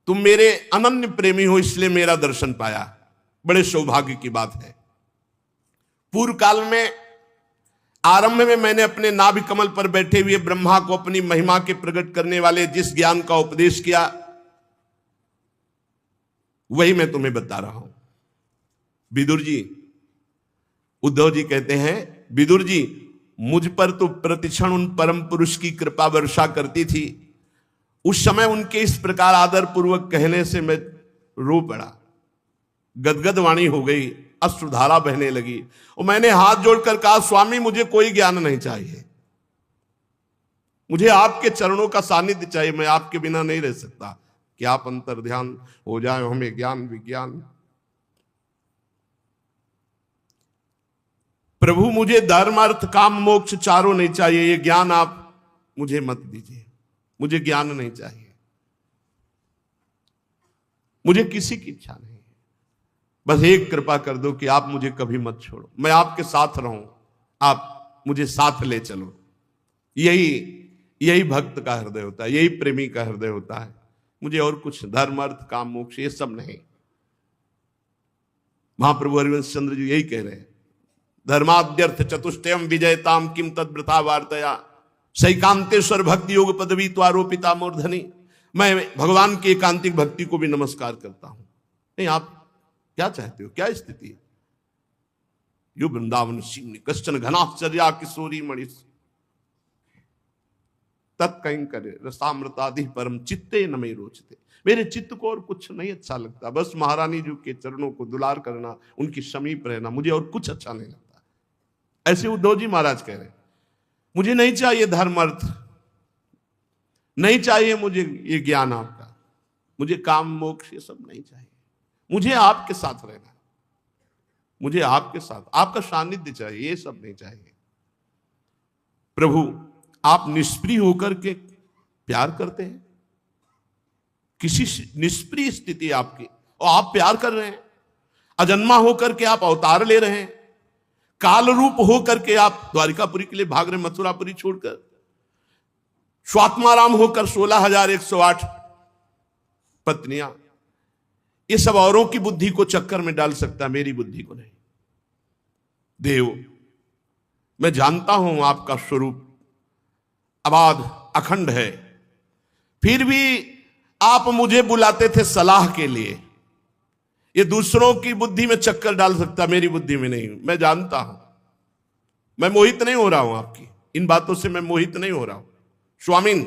तुम मेरे अनन्य प्रेमी हो, इसलिए मेरा दर्शन पाया। बड़े सौभाग्य की बात है। पूर्व काल में आरंभ में मैंने अपने नाभि कमल पर बैठे हुए ब्रह्मा को अपनी महिमा के प्रकट करने वाले जिस ज्ञान का उपदेश किया, वही मैं तुम्हें बता रहा हूं। विदुर जी, उद्धव जी कहते हैं, विदुर जी, मुझ पर तो प्रतिक्षण उन परम पुरुष की कृपा वर्षा करती थी। उस समय उनके इस प्रकार आदर पूर्वक कहने से मैं रो पड़ा। गदगद वाणी हो गई, अश्रुधारा बहने लगी और मैंने हाथ जोड़कर कहा, स्वामी मुझे कोई ज्ञान नहीं चाहिए, मुझे आपके चरणों का सानिध्य चाहिए। मैं आपके बिना नहीं रह सकता। कि आप अंतर ध्यान हो जाए, हमें ज्ञान विज्ञान। प्रभु मुझे धर्म अर्थ काम मोक्ष चारों नहीं चाहिए, ये ज्ञान आप मुझे मत दीजिए, मुझे ज्ञान नहीं चाहिए, मुझे किसी की इच्छा नहीं है, बस एक कृपा कर दो कि आप मुझे कभी मत छोड़ो, मैं आपके साथ रहूं, आप मुझे साथ ले चलो। यही भक्त का हृदय होता है, यही प्रेमी का हृदय होता है। मुझे और कुछ धर्म अर्थ काम मोक्ष ये सब नहीं। महाप्रभु हरिवंश चंद्र जी यही कह रहे हैं, धर्माद्यर्थ चतुष्टयम विजयताम किम तद वृथा वार्तया सैकांतेश्वर भक्ति योग पदवी तो आरोपिता मूर्धनी। मैं भगवान की एकांतिक भक्ति को भी नमस्कार करता हूं। नहीं, आप क्या चाहते हो, क्या स्थिति है? यो वृंदावन सिंह कश्चन घनाश्चर्या किशोरी मणिस तत्कं करे रसामृतादि परम चित्ते न में रोचते। मेरे चित्त को और कुछ नहीं अच्छा लगता, बस महारानी जी के चरणों को दुलार करना, उनकी समीप रहना, मुझे और कुछ अच्छा नहीं लगता। ऐसे उद्धव जी महाराज कह रहे हैं, मुझे नहीं चाहिए धर्म अर्थ, नहीं चाहिए मुझे ये ज्ञान आपका, मुझे काम मोक्ष ये सब नहीं चाहिए, मुझे आपके साथ रहना, मुझे आपके साथ आपका सानिध्य चाहिए, ये सब नहीं चाहिए। प्रभु आप निष्प्रिय होकर के प्यार करते हैं, किसी निष्प्रिय स्थिति आपकी और आप प्यार कर रहे हैं, अजन्मा होकर के आप अवतार ले रहे हैं, काल रूप होकर के आप द्वारिकापुरी के लिए भाग रहे, मथुरापुरी छोड़कर, स्वात्माराम होकर 16,108 पत्नियां, ये सब औरों की बुद्धि को चक्कर में डाल सकता, मेरी बुद्धि को नहीं। देव, मैं जानता हूं आपका स्वरूप अबाध अखंड है, फिर भी आप मुझे बुलाते थे सलाह के लिए। ये दूसरों की बुद्धि में चक्कर डाल सकता, मेरी बुद्धि में नहीं। मैं जानता हूं, मैं मोहित नहीं हो रहा हूं आपकी इन बातों से, मैं मोहित नहीं हो रहा हूं। स्वामीन,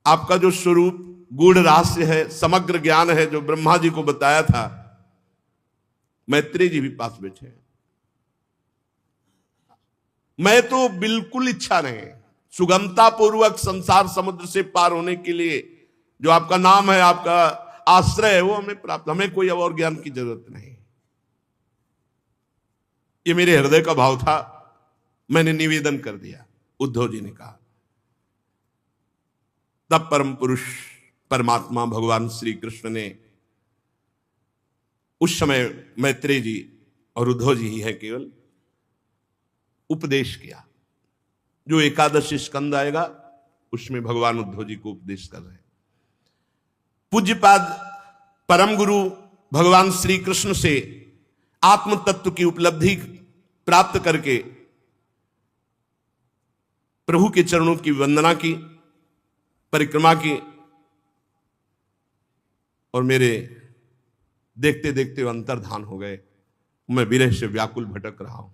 आपका जो स्वरूप गूढ़ रहस्य है, समग्र ज्ञान है, जो ब्रह्मा जी को बताया था, मैत्रेय जी भी पास बैठे हैं। मैं तो बिल्कुल इच्छा नहीं, सुगमता पूर्वक संसार समुद्र से पार होने के लिए जो आपका नाम है, आपका आश्रय है, वो हमें प्राप्त, हमें कोई और ज्ञान की जरूरत नहीं। ये मेरे हृदय का भाव था, मैंने निवेदन कर दिया। उद्धव जी ने कहा, तब परम पुरुष परमात्मा भगवान श्री कृष्ण ने उस समय मैत्रेय जी और उद्धव जी ही है केवल उपदेश किया। जो एकादश स्कंद आएगा उसमें भगवान उद्धव जी को उपदेश कर रहे हैं। पूज्यपाद परम गुरु भगवान श्री कृष्ण से आत्म तत्व की उपलब्धि प्राप्त करके प्रभु के चरणों की वंदना की, परिक्रमा की, और मेरे देखते देखते अंतर्धान हो गए। मैं विरह से व्याकुल भटक रहा हूं।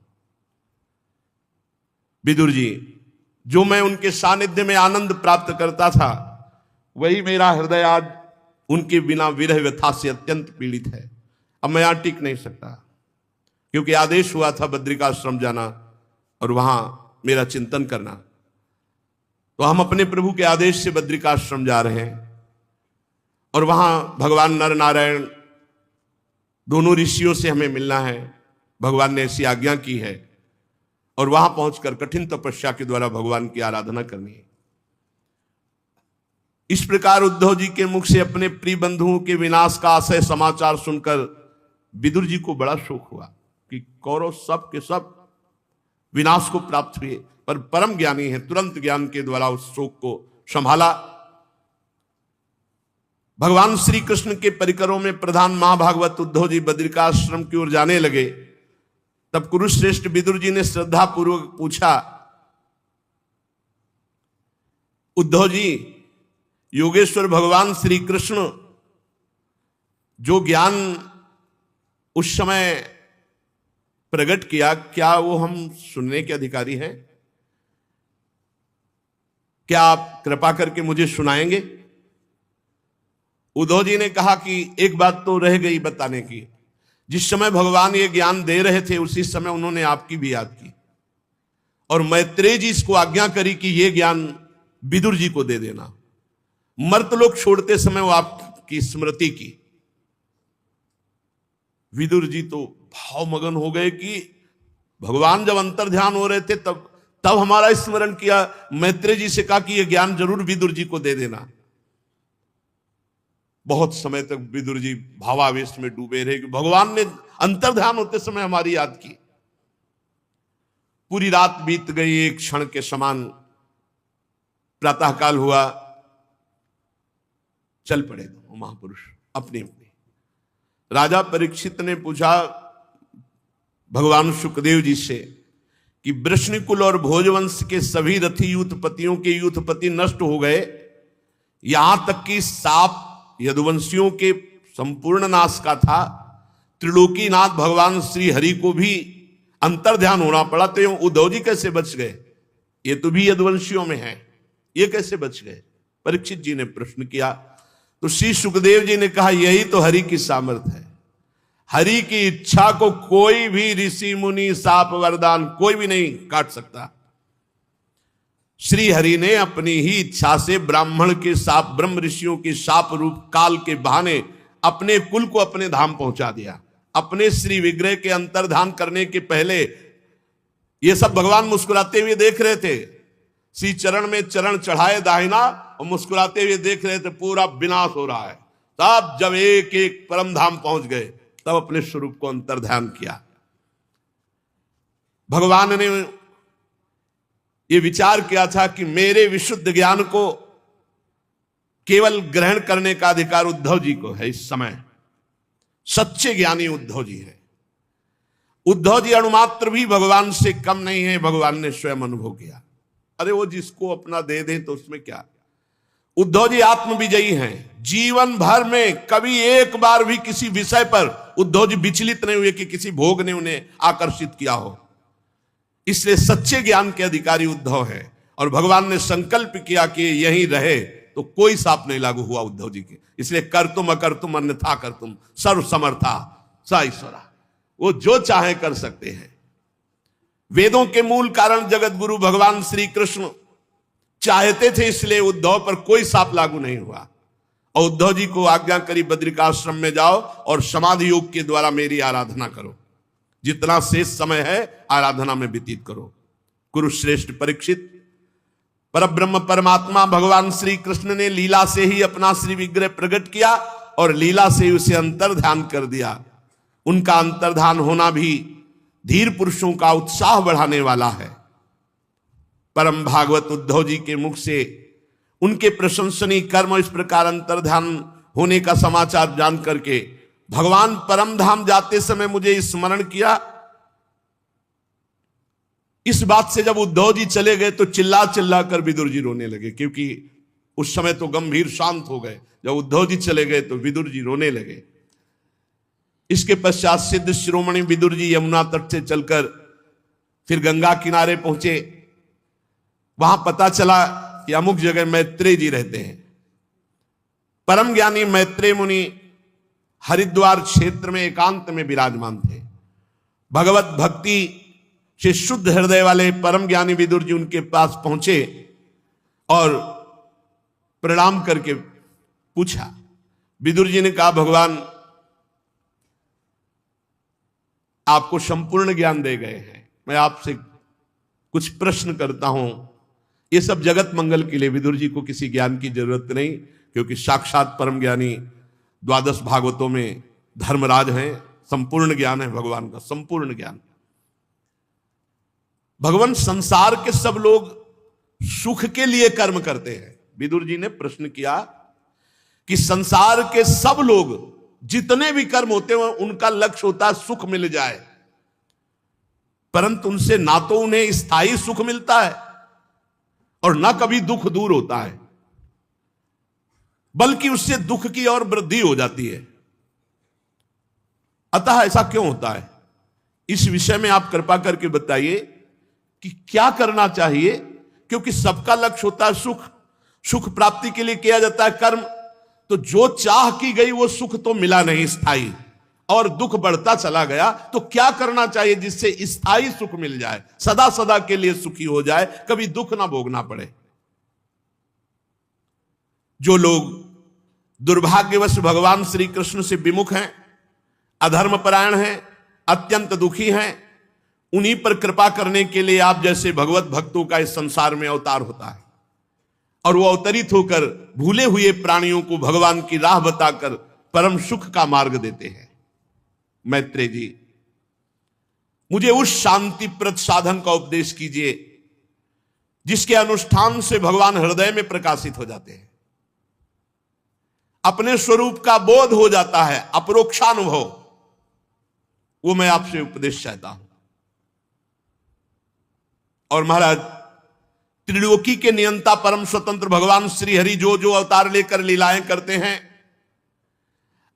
विदुर जी, जो मैं उनके सानिध्य में आनंद प्राप्त करता था, वही मेरा हृदय आज उनके बिना विरह व्यथा से अत्यंत पीड़ित है। अब मैं यहां टिक नहीं सकता, क्योंकि आदेश हुआ था बद्रिकाश्रम जाना और वहां मेरा चिंतन करना। तो हम अपने प्रभु के आदेश से बद्रिकाश्रम जा रहे हैं, और वहां भगवान नर नारायण दोनों ऋषियों से हमें मिलना है। भगवान ने ऐसी आज्ञा की है, और वहां पहुंचकर कठिन तपस्या के द्वारा भगवान की आराधना करनी है। इस प्रकार उद्धव जी के मुख से अपने प्रिय बंधुओं के विनाश का आशय समाचार सुनकर विदुर जी को बड़ा शोक हुआ कि कौरव सब के सब विनाश को प्राप्त हुए, पर परम ज्ञानी है, तुरंत ज्ञान के द्वारा उस शोक को संभाला। भगवान श्री कृष्ण के परिकरों में प्रधान महाभागवत उद्धव जी बद्रिकाश्रम की ओर जाने लगे। तब कुरुश्रेष्ठ विदुर जी ने श्रद्धा पूर्वक पूछा, उद्धव जी, योगेश्वर भगवान श्री कृष्ण जो ज्ञान उस समय प्रकट किया, क्या वो हम सुनने के अधिकारी हैं? क्या आप कृपा करके मुझे सुनाएंगे? उद्धव जी ने कहा कि एक बात तो रह गई बताने की। जिस समय भगवान ये ज्ञान दे रहे थे, उसी समय उन्होंने आपकी भी याद की, और मैत्रेय जी इसको आज्ञा करी कि ये ज्ञान विदुर जी को दे देना। मर्तलोक छोड़ते समय वो आपकी स्मृति की। विदुर जी तो भावमगन हो गए कि भगवान जब अंतर ध्यान हो रहे थे तब हमारा स्मरण किया, मैत्रेय जी से कहा कि यह ज्ञान जरूर विदुर जी को दे देना। बहुत समय तक विदुर जी भावावेश में डूबे रहे कि भगवान ने अंतर ध्यान होते समय हमारी याद की। पूरी रात बीत गई, एक क्षण के समान। प्रातःकाल हुआ, चल पड़े दो महापुरुष अपनी अपनी। राजा परीक्षित ने पूछा भगवान शुकदेव जी से कि वृष्णिकुल और भोजवंश के सभी रथी यूथपतियों के यूथपति नष्ट हो गए, यहां तक कि साप यदुवंशियों के संपूर्ण नाश का था। त्रिलोकीनाथ भगवान श्री हरि को भी अंतर ध्यान होना पड़ा, तो ये उद्धव जी कैसे बच गए? ये तो भी यदुवंशियों में है, ये कैसे बच गए? परीक्षित जी ने प्रश्न किया तो श्री सुखदेव जी ने कहा यही तो हरि की सामर्थ्य है। हरि की इच्छा को कोई भी ऋषि मुनि साप वरदान कोई भी नहीं काट सकता। श्री हरि ने अपनी ही इच्छा से ब्राह्मण के साप, ब्रह्म ऋषियों के शाप रूप काल के बहाने अपने कुल को अपने धाम पहुंचा दिया। अपने श्री विग्रह के अंतर्धान करने के पहले ये सब भगवान मुस्कुराते हुए देख रहे थे। श्री चरण में चरण चढ़ाए दाहिना और मुस्कुराते हुए देख रहे थे पूरा विनाश हो रहा है। तब जब एक एक परम धाम पहुंच गए तब अपने स्वरूप को अंतर्ध्यान किया। भगवान ने ये विचार किया था कि मेरे विशुद्ध ज्ञान को केवल ग्रहण करने का अधिकार उद्धव जी को है। इस समय सच्चे ज्ञानी उद्धव जी हैं। उद्धव जी अणुमात्र भी भगवान से कम नहीं है, भगवान ने स्वयं अनुभव किया। अरे वो जिसको अपना दे दे तो उसमें क्या। उद्धव जी आत्मविजयी हैं। जीवन भर में कभी एक बार भी किसी विषय पर उद्धव जी विचलित नहीं हुए कि किसी भोग ने उन्हें आकर्षित किया हो। इसलिए सच्चे ज्ञान के अधिकारी उद्धव है। और भगवान ने संकल्प किया कि यहीं रहे तो कोई साप नहीं लागू हुआ उद्धव जी के। इसलिए कर तुम अकर तुम अन्यथा कर तुम सर्व समर्था स ईश्वरा। वो जो चाहे कर सकते हैं। वेदों के मूल कारण जगत गुरु भगवान श्री कृष्ण चाहते थे, इसलिए उद्धव पर कोई साप लागू नहीं हुआ। और उद्धव जी को आज्ञा करी बद्रिकाश्रम में जाओ और समाधि योग के द्वारा मेरी आराधना करो। जितना शेष समय है आराधना में व्यतीत करो। कुरुश्रेष्ठ परीक्षित, परब्रह्म परमात्मा भगवान श्री कृष्ण ने लीला से ही अपना श्री विग्रह प्रकट किया और लीला से ही उसे अंतर्ध्यान कर दिया। उनका अंतर्ध्यान होना भी धीर पुरुषों का उत्साह बढ़ाने वाला है। परम भागवत उद्धव जी के मुख से उनके प्रशंसनीय कर्म इस प्रकार अंतर्ध्यान होने का समाचार जान करके भगवान परम धाम जाते समय मुझे स्मरण किया। इस बात से जब उद्धव जी चले गए तो चिल्ला चिल्ला कर विदुर जी रोने लगे, क्योंकि उस समय तो गंभीर शांत हो गए। जब उद्धव जी चले गए तो विदुर जी रोने लगे। इसके पश्चात सिद्ध शिरोमणि विदुर जी यमुना तट से चलकर फिर गंगा किनारे पहुंचे। वहां पता चला कि अमुक जगह मैत्रेय जी रहते हैं। परम ज्ञानी मैत्रेय मुनि हरिद्वार क्षेत्र में एकांत में विराजमान थे। भगवत भक्ति से शुद्ध हृदय वाले परम ज्ञानी विदुर जी उनके पास पहुंचे और प्रणाम करके पूछा। विदुर जी ने कहा भगवान आपको संपूर्ण ज्ञान दे गए हैं, मैं आपसे कुछ प्रश्न करता हूं। ये सब जगत मंगल के लिए, विदुर जी को किसी ज्ञान की जरूरत नहीं, क्योंकि साक्षात परम ज्ञानी द्वादश भागवतों में धर्मराज हैं। संपूर्ण ज्ञान है भगवान का, संपूर्ण ज्ञान। भगवान संसार के सब लोग सुख के लिए कर्म करते हैं। विदुर जी ने प्रश्न किया कि संसार के सब लोग जितने भी कर्म होते हैं उनका लक्ष्य होता है सुख मिल जाए, परंतु उनसे ना तो उन्हें स्थायी सुख मिलता है और ना कभी दुख दूर होता है, बल्कि उससे दुख की और वृद्धि हो जाती है। अतः ऐसा क्यों होता है? इस विषय में आप कृपा करके बताइए कि क्या करना चाहिए, क्योंकि सबका लक्ष्य होता है सुख। सुख प्राप्ति के लिए किया जाता है कर्म, तो जो चाह की गई वो सुख तो मिला नहीं स्थायी, और दुख बढ़ता चला गया। तो क्या करना चाहिए जिससे स्थायी सुख मिल जाए, सदा सदा के लिए सुखी हो जाए, कभी दुख ना भोगना पड़े। जो लोग दुर्भाग्यवश भगवान श्री कृष्ण से विमुख हैं, अधर्मपरायण हैं, अत्यंत दुखी हैं, उन्हीं पर कृपा करने के लिए आप जैसे भगवत भक्तों का इस संसार में अवतार होता है, और वो अवतरित होकर भूले हुए प्राणियों को भगवान की राह बताकर परम सुख का मार्ग देते हैं। मैत्रेय जी, मुझे उस शांतिप्रद साधन का उपदेश कीजिए जिसके अनुष्ठान से भगवान हृदय में प्रकाशित हो जाते हैं, अपने स्वरूप का बोध हो जाता है, अपरोक्षानुभव। वो मैं आपसे उपदेश चाहता हूं। और महाराज, त्रिलोकी के नियंता परम स्वतंत्र भगवान श्री हरि जो जो अवतार लेकर लीलाएं करते हैं,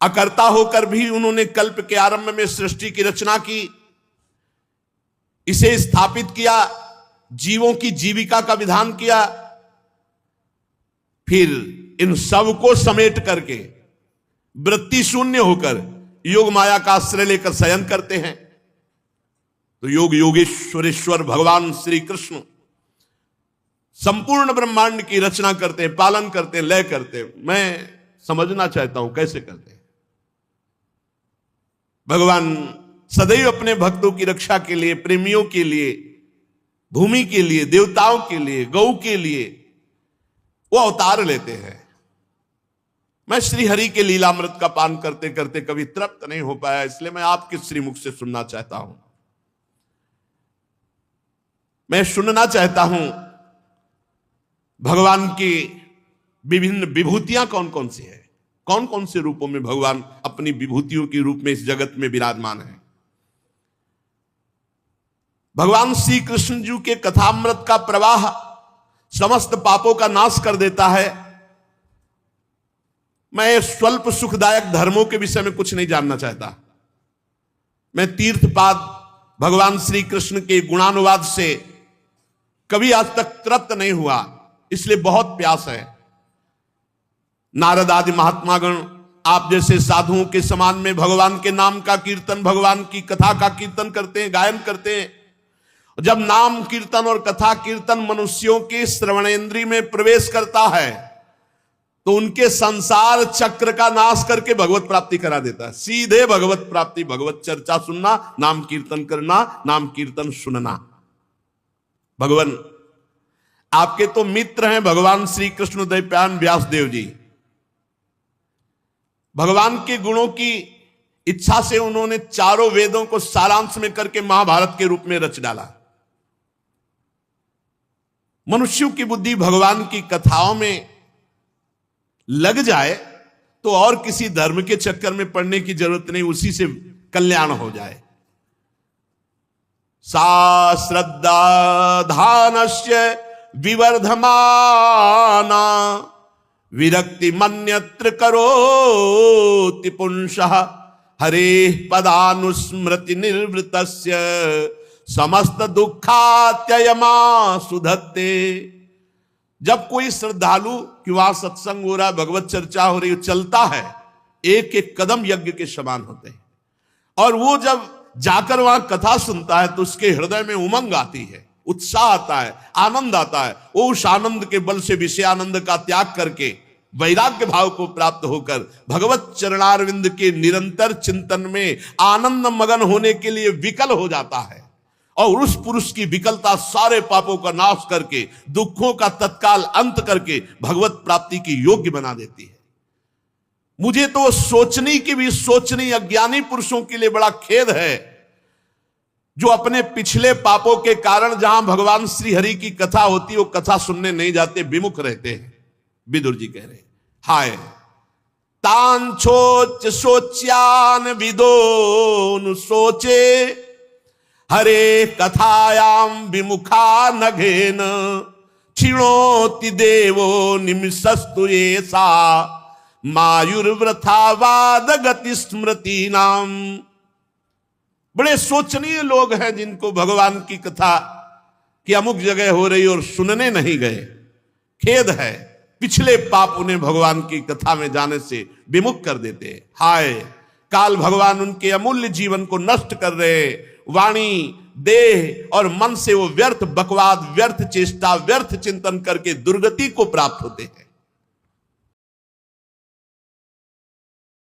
अकर्ता होकर भी उन्होंने कल्प के आरंभ में सृष्टि की रचना की, इसे स्थापित किया, जीवों की जीविका का विधान किया, फिर इन सब को समेट करके वृत्ति शून्य होकर योग माया का आश्रय लेकर शयन करते हैं। तो योग योगेश्वरेश्वर भगवान श्री कृष्ण संपूर्ण ब्रह्मांड की रचना करते हैं, पालन करते हैं, लय करते हैं। मैं समझना चाहता हूं कैसे करते हैं। भगवान सदैव अपने भक्तों की रक्षा के लिए, प्रेमियों के लिए, भूमि के लिए, देवताओं के लिए, गौ के लिए वो अवतार लेते हैं। मैं श्री हरि के लीलामृत का पान करते करते कभी तृप्त नहीं हो पाया, इसलिए मैं आपके श्रीमुख से सुनना चाहता हूं। मैं सुनना चाहता हूं भगवान की विभिन्न विभूतियां कौन कौन सी है, कौन कौन से रूपों में भगवान अपनी विभूतियों के रूप में इस जगत में विराजमान है। भगवान श्री कृष्ण जी के कथामृत का प्रवाह समस्त पापों का नाश कर देता है। मैं स्वल्प सुखदायक धर्मों के विषय में कुछ नहीं जानना चाहता। मैं तीर्थपाद भगवान श्री कृष्ण के गुणानुवाद से कभी आज तक तृप्त नहीं हुआ, इसलिए बहुत प्यास है। नारद आदि महात्मागण आप जैसे साधुओं के समान में भगवान के नाम का कीर्तन, भगवान की कथा का कीर्तन करते हैं, गायन करते हैं। जब नाम कीर्तन और कथा कीर्तन मनुष्यों के श्रवणेंद्रिय में प्रवेश करता है तो उनके संसार चक्र का नाश करके भगवत प्राप्ति करा देता है। सीधे भगवत प्राप्ति, भगवत चर्चा सुनना, नाम कीर्तन करना, नाम कीर्तन सुनना। भगवान आपके तो मित्र हैं भगवान श्री कृष्ण द्वैपायन व्यासदेव जी। भगवान के गुणों की इच्छा से उन्होंने चारों वेदों को सारांश में करके महाभारत के रूप में रच डाला। मनुष्यों की बुद्धि भगवान की कथाओं में लग जाए तो और किसी धर्म के चक्कर में पड़ने की जरूरत नहीं, उसी से कल्याण हो जाए। सा श्रद्धा धानस्य विवर्धमाना विरक्ति मन्यत्र करोति पुंसः हरे पदानुस्मृति निर्वृतस्य समस्त दुखात्ययमा सुधत्ते। जब कोई श्रद्धालु कि वहां सत्संग हो रहा है, भगवत चर्चा हो रही है, चलता है, एक एक कदम यज्ञ के समान होते हैं। और वो जब जाकर वहां कथा सुनता है तो उसके हृदय में उमंग आती है, उत्साह आता है, आनंद आता है। वो उस आनंद के बल से विषयानंद का त्याग करके वैराग्य भाव को प्राप्त होकर भगवत चरणारविंद के निरंतर चिंतन में आनंद मगन होने के लिए विकल हो जाता है। और उस पुरुष की विकलता सारे पापों का नाश करके, दुखों का तत्काल अंत करके भगवत प्राप्ति की योग्य बना देती है। मुझे तो सोचने की भी सोचनी अज्ञानी पुरुषों के लिए बड़ा खेद है, जो अपने पिछले पापों के कारण जहां भगवान श्री हरि की कथा होती है वो कथा सुनने नहीं जाते, विमुख रहते हैं। विदुर जी कह रहे, हाय तान सोच सोच्यान विदोनु सोचे हरे कथायाम विमुखा नघेन क्षीणोति देवो निमिषस्तु एषा मायुर्व्रथावाद गति स्मृति नाम। बड़े सोचनीय लोग हैं जिनको भगवान की कथा की अमुक जगह हो रही और सुनने नहीं गए। खेद है, पिछले पाप उन्हें भगवान की कथा में जाने से विमुख कर देते। हाय काल भगवान उनके अमूल्य जीवन को नष्ट कर रहे। वाणी, देह और मन से वो व्यर्थ बकवाद, व्यर्थ चेष्टा, व्यर्थ चिंतन करके दुर्गति को प्राप्त होते हैं।